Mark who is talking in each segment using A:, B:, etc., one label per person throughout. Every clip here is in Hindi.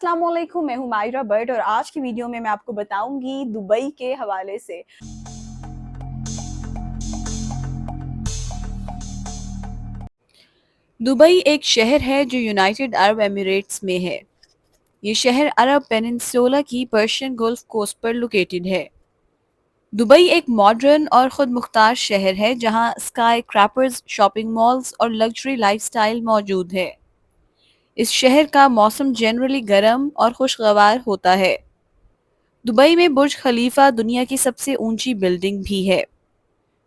A: अस्सलाम वालेकुम, मैं हूँ मायरा बट और आज की वीडियो में मैं आपको बताऊंगी दुबई के हवाले से। दुबई एक शहर है जो यूनाइटेड अरब एमिरेट्स में है। ये शहर अरब पेनिनसुला की पर्शियन गल्फ कोस्ट पर लोकेटेड है। दुबई एक मॉडर्न और खुद मुख्तार शहर है जहाँ स्काई क्रैपर्स, शॉपिंग मॉल्स और लग्जरी लाइफस्टाइल मौजूद है। इस शहर का मौसम जनरली गर्म और खुशगवार होता है। दुबई में बुर्ज खलीफा दुनिया की सबसे ऊंची बिल्डिंग भी है।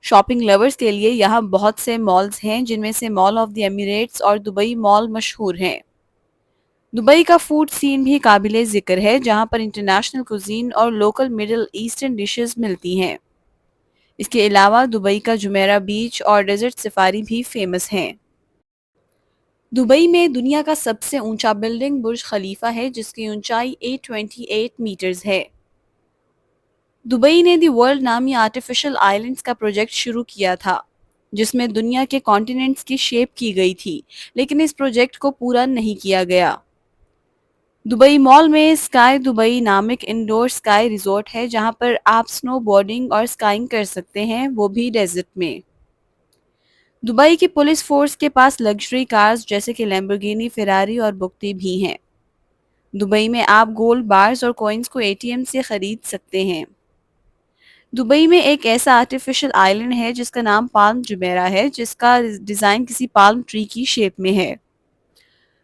A: शॉपिंग लवर्स के लिए यहाँ बहुत से मॉल्स हैं जिनमें से मॉल ऑफ द एमिरेट्स और दुबई मॉल मशहूर हैं। दुबई का फूड सीन भी काबिले जिक्र है जहाँ पर इंटरनेशनल कुजीन और लोकल मिडिल ईस्टर्न डिशेस मिलती हैं। इसके अलावा दुबई का जुमेरा बीच और डेजर्ट सफारी भी फेमस हैं। दुबई में दुनिया का सबसे ऊंचा बिल्डिंग बुर्ज खलीफा है जिसकी ऊंचाई 828 मीटर्स है। दुबई ने दी वर्ल्ड नामी आर्टिफिशियल आइलैंड्स का प्रोजेक्ट शुरू किया था जिसमें दुनिया के कॉन्टिनेंट्स की शेप की गई थी, लेकिन इस प्रोजेक्ट को पूरा नहीं किया गया। दुबई मॉल में स्काई दुबई नामक इंडोर स्काई रिजॉर्ट है जहां पर आप स्नो बोर्डिंग और स्काइंग कर सकते हैं, वो भी डेजर्ट में। दुबई की पुलिस फोर्स के पास लग्जरी कार्स जैसे कि लैम्बोर्गिनी, फेरारी और बुगटी भी हैं। दुबई में आप गोल्ड बार्स और कॉइन्स को एटीएम से खरीद सकते हैं। दुबई में एक ऐसा आर्टिफिशियल आइलैंड है जिसका नाम पाल्म जुमेरा है, जिसका डिजाइन किसी पाल्म ट्री की शेप में है।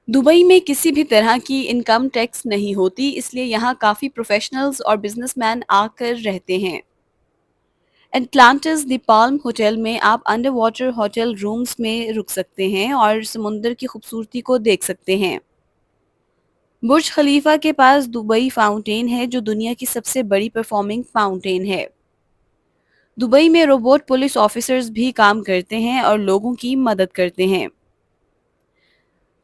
A: दुबई में किसी भी तरह की इनकम टैक्स नहीं होती, इसलिए यहाँ काफी प्रोफेशनल्स और बिजनेसमैन आकर रहते हैं। एटलांटिस द पाल्म होटल में आप अंडर वाटर होटल रूम्स में रुक सकते हैं और समुंदर की खूबसूरती को देख सकते हैं। बुर्ज खलीफा के पास दुबई फाउंटेन है जो दुनिया की सबसे बड़ी परफॉर्मिंग फाउंटेन है। दुबई में रोबोट पुलिस ऑफिसर्स भी काम करते हैं और लोगों की मदद करते हैं।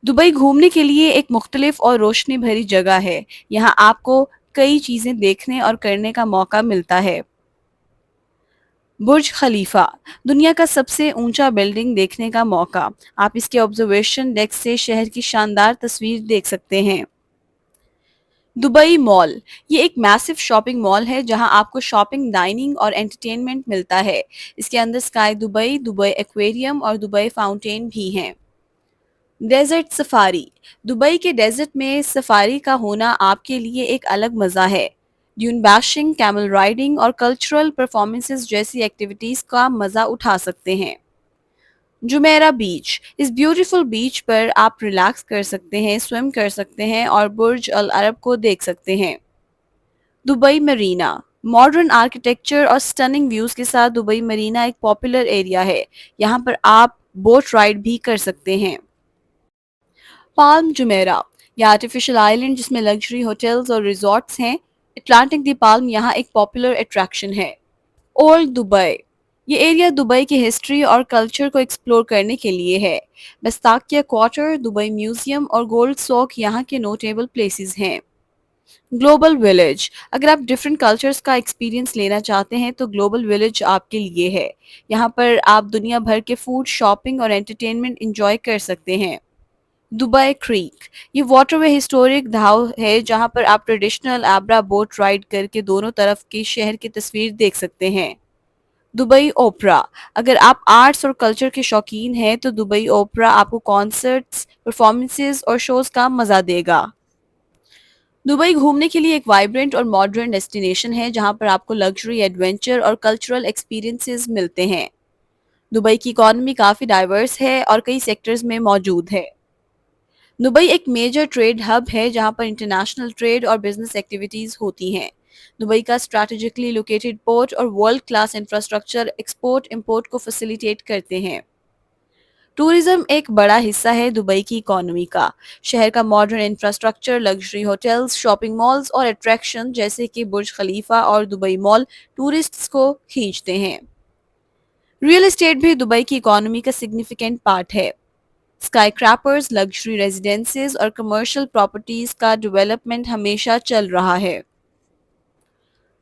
A: दुबई घूमने के लिए एक मुख्तलिफ और रोशनी भरी जगह है। यहाँ आपको कई चीजें देखने और करने का मौका मिलता है। बुर्ज खलीफा दुनिया का सबसे ऊंचा बिल्डिंग देखने का मौका। आप इसके ऑब्जर्वेशन डेक से शहर की शानदार तस्वीर देख सकते हैं। दुबई मॉल ये एक मैसिव शॉपिंग मॉल है जहां आपको शॉपिंग, डाइनिंग और एंटरटेनमेंट मिलता है। इसके अंदर स्काई दुबई, दुबई एक्वेरियम और दुबई फाउंटेन भी हैं। डेजर्ट सफारी दुबई के डेजर्ट में सफारी का होना आपके लिए एक अलग मजा है। ड्यून बैशिंग, कैमल राइडिंग और कल्चरल परफॉर्मेंसेस जैसी एक्टिविटीज का मजा उठा सकते हैं। जुमेरा बीच इस ब्यूटीफुल बीच पर आप रिलैक्स कर सकते हैं, स्विम कर सकते हैं और बुर्ज अल अरब को देख सकते हैं। दुबई मरीना मॉडर्न आर्किटेक्चर और स्टनिंग व्यूज के साथ दुबई मरीना एक पॉपुलर एरिया है। यहाँ पर आप बोट राइड भी कर सकते हैं। पाल्म जुमेरा यह आर्टिफिशियल आइलैंड जिसमें लग्जरी होटल्स और रिजॉर्ट्स हैं। अटलांटिक दी पाल्म यहाँ एक पॉपुलर अट्रैक्शन है। ओल्ड दुबई ये एरिया दुबई की हिस्ट्री और कल्चर को एक्सप्लोर करने के लिए है। बस्ताकिया क्वार्टर, दुबई म्यूजियम और गोल्ड सॉक यहाँ के नोटेबल प्लेसेस हैं। ग्लोबल विलेज अगर आप डिफरेंट कल्चर्स का एक्सपीरियंस लेना चाहते हैं तो ग्लोबल विलेज आपके लिए है। यहाँ पर आप दुनिया भर के फूड, शॉपिंग और एंटरटेनमेंट इंजॉय कर सकते हैं। दुबई क्रीक ये वाटरवे हिस्टोरिक ढाव है जहाँ पर आप ट्रेडिशनल आबरा बोट राइड करके दोनों तरफ की शहर की तस्वीर देख सकते हैं। दुबई ओपरा अगर आप आर्ट्स और कल्चर के शौकीन हैं तो दुबई ओपरा आपको कॉन्सर्ट्स, परफॉर्मेंसेस और शोज का मजा देगा। दुबई घूमने के लिए एक वाइब्रेंट और मॉडर्न डेस्टिनेशन है जहां पर आपको लग्जरी, एडवेंचर और कल्चरल एक्सपीरियंसेस मिलते हैं। दुबई की इकोनॉमी काफी डाइवर्स है और कई सेक्टर्स में मौजूद है। दुबई एक मेजर ट्रेड हब है जहां पर इंटरनेशनल ट्रेड और बिजनेस एक्टिविटीज होती हैं। दुबई का स्ट्रैटेजिकली लोकेटेड पोर्ट और world class infrastructure export import को फैसिलिटेट करते हैं। टूरिज्म एक बड़ा हिस्सा है दुबई की इकोनॉमी का। शहर का modern infrastructure, luxury hotels, shopping malls और अट्रैक्शन जैसे कि बुर्ज खलीफा और दुबई मॉल टूरिस्ट्स को खींचते हैं। रियल एस्टेट भी दुबई की इकोनॉमी का सिग्निफिकेंट पार्ट है। स्काई क्रैपर्स, लग्जरी रेजिडेंसेज और कमर्शियल प्रॉपर्टीज का डेवलपमेंट हमेशा चल रहा है।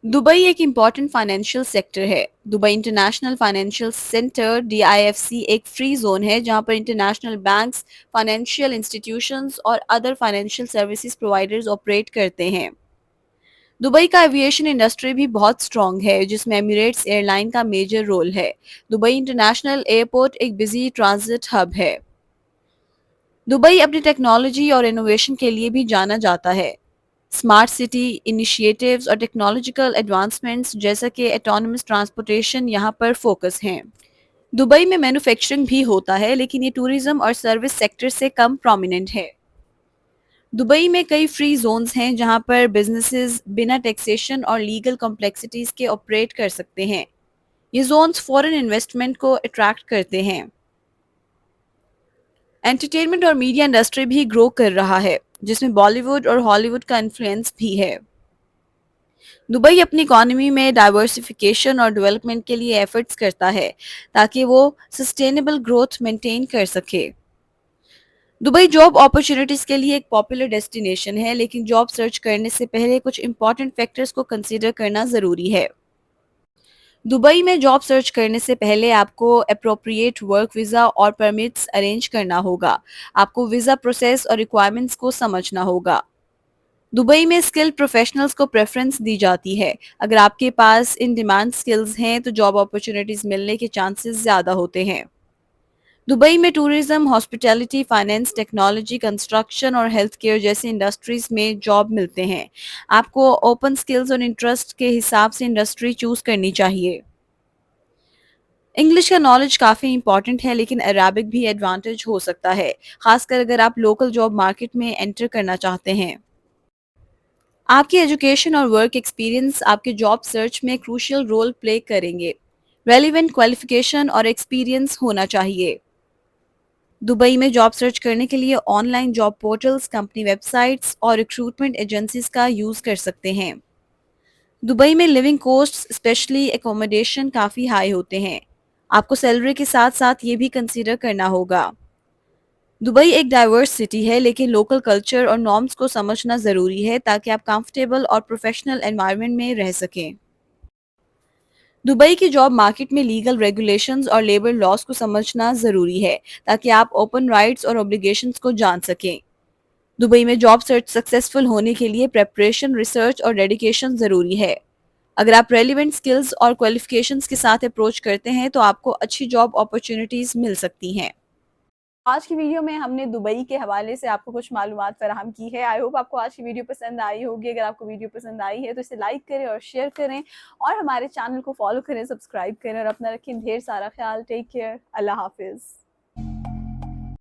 A: दुबई एक इम्पॉर्टेंट फाइनेंशियल सेक्टर है। Dubai international financial centre (DIFC) एक फ्री जोन है जहां पर इंटरनेशनल बैंक्स, फाइनेंशियल इंस्टीट्यूशंस और other financial services providers operate करते हैं। दुबई का एविएशन इंडस्ट्री भी बहुत स्ट्रॉन्ग है, जिसमें एमिरेट्स एयरलाइन का मेजर रोल है। दुबई इंटरनेशनल एयरपोर्ट एक बिजी ट्रांजिट हब है। दुबई अपनी टेक्नोलॉजी और इनोवेशन के लिए भी जाना जाता है। स्मार्ट सिटी इनिशिएटिव्स और टेक्नोलॉजिकल एडवांसमेंट्स जैसा कि ऑटोनमस ट्रांसपोर्टेशन यहाँ पर फोकस हैं। दुबई में मैन्युफैक्चरिंग भी होता है, लेकिन ये टूरिज्म और सर्विस सेक्टर से कम प्रोमिनेंट है। दुबई में कई फ्री जोन्स हैं जहां पर बिजनेसेस बिना टैक्सेशन और लीगल कॉम्प्लेक्सिटीज के ऑपरेट कर सकते हैं। ये जोन्स फॉरेन इन्वेस्टमेंट को अट्रैक्ट करते हैं। एंटरटेनमेंट और मीडिया इंडस्ट्री भी ग्रो कर रहा है, जिसमें बॉलीवुड और हॉलीवुड का इन्फ्लुएंस भी है। दुबई अपनी इकोनॉमी में डाइवर्सिफिकेशन और डेवलपमेंट के लिए एफर्ट्स करता है, ताकि वो सस्टेनेबल ग्रोथ मेंटेन कर सके। दुबई जॉब अपॉर्चुनिटीज के लिए एक पॉपुलर डेस्टिनेशन है, लेकिन जॉब सर्च करने से पहले कुछ इंपॉर्टेंट फैक्टर्स को कंसीडर करना ज़रूरी है। दुबई में जॉब सर्च करने से पहले आपको अप्रोप्रिएट वर्क वीज़ा और परमिट्स अरेंज करना होगा। आपको वीज़ा प्रोसेस और रिक्वायरमेंट्स को समझना होगा। दुबई में स्किल्ड प्रोफेशनल्स को प्रेफरेंस दी जाती है। अगर आपके पास इन डिमांड स्किल्स हैं तो जॉब अपॉर्चुनिटीज मिलने के चांसेस ज़्यादा होते हैं। दुबई में tourism, hospitality, finance, technology, construction और हेल्थ केयर जैसे इंडस्ट्रीज में जॉब मिलते हैं। आपको ओपन स्किल्स और इंटरेस्ट के हिसाब से इंडस्ट्री चूज करनी चाहिए। इंग्लिश का नॉलेज काफ़ी इंपॉर्टेंट है, लेकिन अराबिक भी एडवांटेज हो सकता है, खासकर अगर आप लोकल जॉब मार्केट में एंटर करना चाहते हैं। आपकी एजुकेशन और वर्क एक्सपीरियंस आपके जॉब सर्च में क्रूशियल रोल प्ले करेंगे। रेलिवेंट क्वालिफिकेशन और एक्सपीरियंस होना चाहिए। दुबई में जॉब सर्च करने के लिए online job portals, company websites और रिक्रूटमेंट एजेंसीज का यूज कर सकते हैं। दुबई में लिविंग कॉस्ट, स्पेशली एकोमोडेशन, काफ़ी हाई होते हैं। आपको सैलरी के साथ साथ ये भी कंसीडर करना होगा। दुबई एक डाइवर्स सिटी है, लेकिन लोकल कल्चर और नॉर्म्स को समझना ज़रूरी है ताकि आप कंफर्टेबल और प्रोफेशनल एनवायरनमेंट में रह सकें। दुबई की जॉब मार्केट में लीगल रेगुलेशंस और लेबर लॉज को समझना ज़रूरी है, ताकि आप ओपन राइट्स और ऑब्लिगेशंस को जान सकें। दुबई में जॉब सर्च सक्सेसफुल होने के लिए प्रेपरेशन, रिसर्च और डेडिकेशन ज़रूरी है। अगर आप रेलिवेंट स्किल्स और क्वालिफिकेशंस के साथ अप्रोच करते हैं तो आपको अच्छी जॉब अपॉर्चुनिटीज़ मिल सकती हैं। आज की वीडियो में हमने दुबई के हवाले से आपको कुछ मालूमात फराहम की है। आई होप आपको आज की वीडियो पसंद आई होगी। अगर आपको वीडियो पसंद आई है तो इसे लाइक करें और शेयर करें, और हमारे चैनल को फॉलो करें, सब्सक्राइब करें, और अपना रखें ढेर सारा ख्याल। Take care. अल्लाह हाफिज़।